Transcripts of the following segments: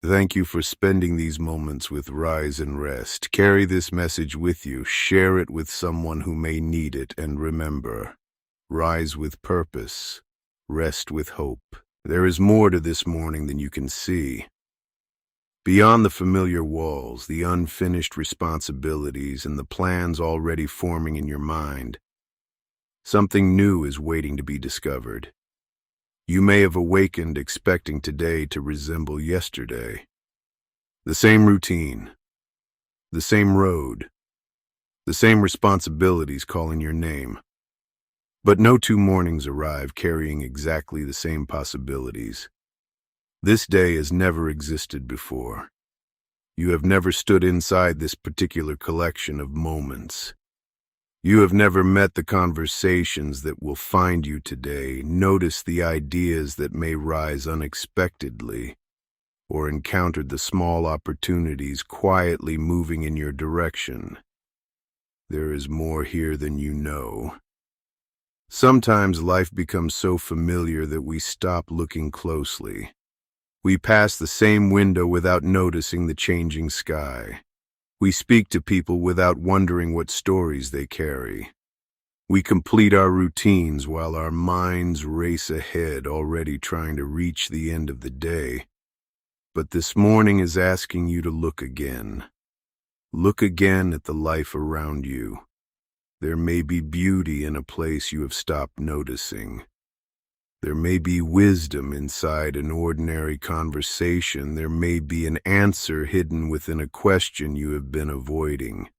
Thank you for spending these moments with Rise and Rest. Carry this message with you, share it with someone who may need it, and remember, rise with purpose, rest with hope. There is more to this morning than you can see. Beyond the familiar walls, the unfinished responsibilities, and the plans already forming in your mind, something new is waiting to be discovered. You may have awakened expecting today to resemble yesterday. The same routine, the same road, the same responsibilities calling your name. But no two mornings arrive carrying exactly the same possibilities. This day has never existed before. You have never stood inside this particular collection of moments. You have never met the conversations that will find you today, noticed the ideas that may rise unexpectedly, or encountered the small opportunities quietly moving in your direction. There is more here than you know. Sometimes life becomes so familiar that we stop looking closely. We pass the same window without noticing the changing sky. We speak to people without wondering what stories they carry. We complete our routines while our minds race ahead, already trying to reach the end of the day. But this morning is asking you to look again. Look again at the life around you. There may be beauty in a place you have stopped noticing. There may be wisdom inside an ordinary conversation. There may be an answer hidden within a question you have been avoiding.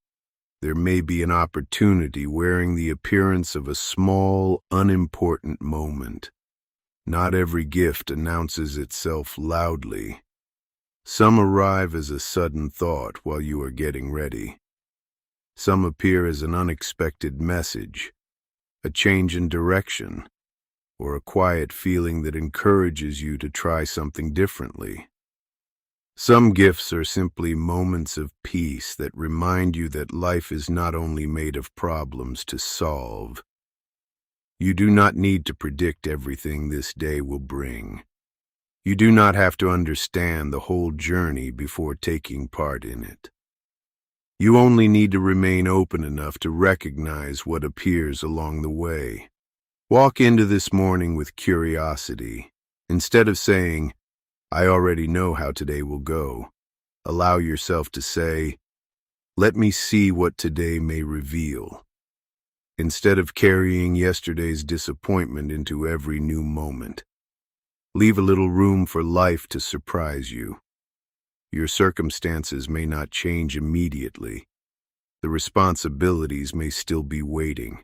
There may be an opportunity wearing the appearance of a small, unimportant moment. Not every gift announces itself loudly. Some arrive as a sudden thought while you are getting ready. Some appear as an unexpected message, a change in direction, or a quiet feeling that encourages you to try something differently. Some gifts are simply moments of peace that remind you that life is not only made of problems to solve. You do not need to predict everything this day will bring. You do not have to understand the whole journey before taking part in it. You only need to remain open enough to recognize what appears along the way. Walk into this morning with curiosity. Instead of saying, "I already know how today will go," allow yourself to say, "Let me see what today may reveal." Instead of carrying yesterday's disappointment into every new moment, leave a little room for life to surprise you. Your circumstances may not change immediately. The responsibilities may still be waiting.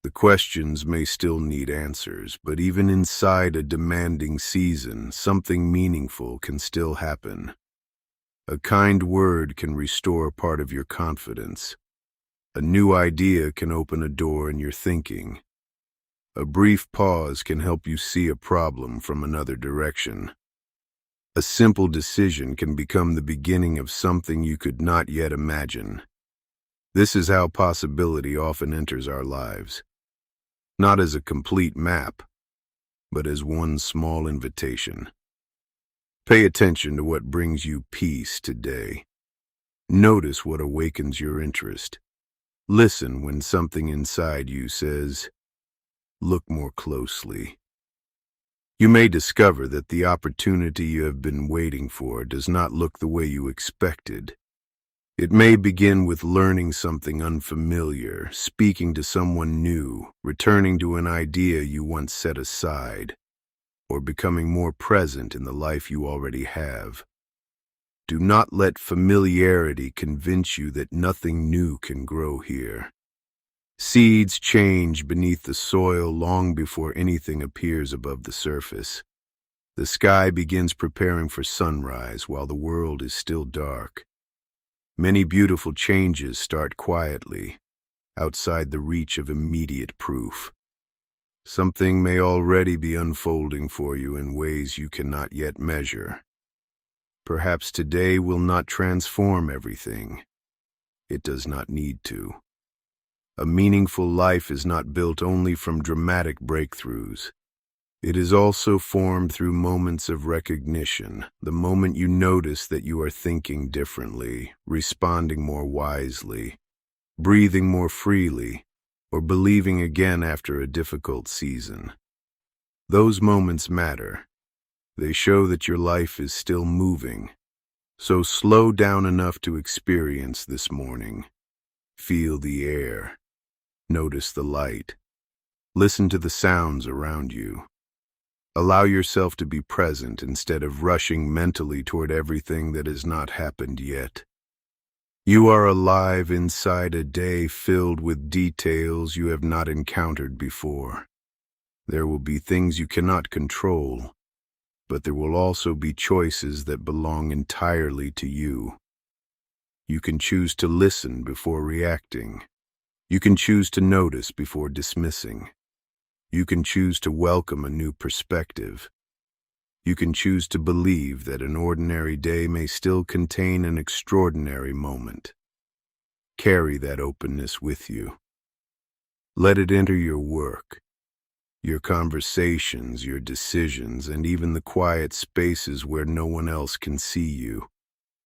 The questions may still need answers, but even inside a demanding season, something meaningful can still happen. A kind word can restore part of your confidence. A new idea can open a door in your thinking. A brief pause can help you see a problem from another direction. A simple decision can become the beginning of something you could not yet imagine. This is how possibility often enters our lives. Not as a complete map, but as one small invitation. Pay attention to what brings you peace today. Notice what awakens your interest. Listen when something inside you says, "Look more closely." You may discover that the opportunity you have been waiting for does not look the way you expected. It may begin with learning something unfamiliar, speaking to someone new, returning to an idea you once set aside, or becoming more present in the life you already have. Do not let familiarity convince you that nothing new can grow here. Seeds change beneath the soil long before anything appears above the surface. The sky begins preparing for sunrise while the world is still dark. Many beautiful changes start quietly, outside the reach of immediate proof. Something may already be unfolding for you in ways you cannot yet measure. Perhaps today will not transform everything. It does not need to. A meaningful life is not built only from dramatic breakthroughs. It is also formed through moments of recognition, the moment you notice that you are thinking differently, responding more wisely, breathing more freely, or believing again after a difficult season. Those moments matter. They show that your life is still moving. So slow down enough to experience this morning. Feel the air. Notice the light. Listen to the sounds around you. Allow yourself to be present instead of rushing mentally toward everything that has not happened yet. You are alive inside a day filled with details you have not encountered before. There will be things you cannot control, but there will also be choices that belong entirely to you. You can choose to listen before reacting. You can choose to notice before dismissing. You can choose to welcome a new perspective. You can choose to believe that an ordinary day may still contain an extraordinary moment. Carry that openness with you. Let it enter your work, your conversations, your decisions, and even the quiet spaces where no one else can see you.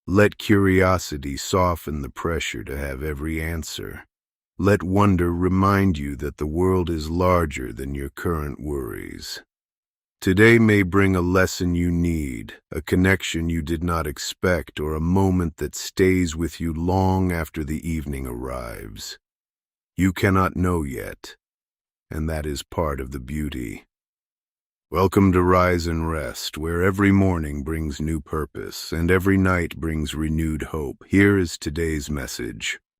Let curiosity soften the pressure to have every answer. Let wonder remind you that the world is larger than your current worries. Today may bring a lesson you need, a connection you did not expect, or a moment that stays with you long after the evening arrives. You cannot know yet, and that is part of the beauty. Welcome to Rise and Rest, where every morning brings new purpose, and every night brings renewed hope. Here is today's message.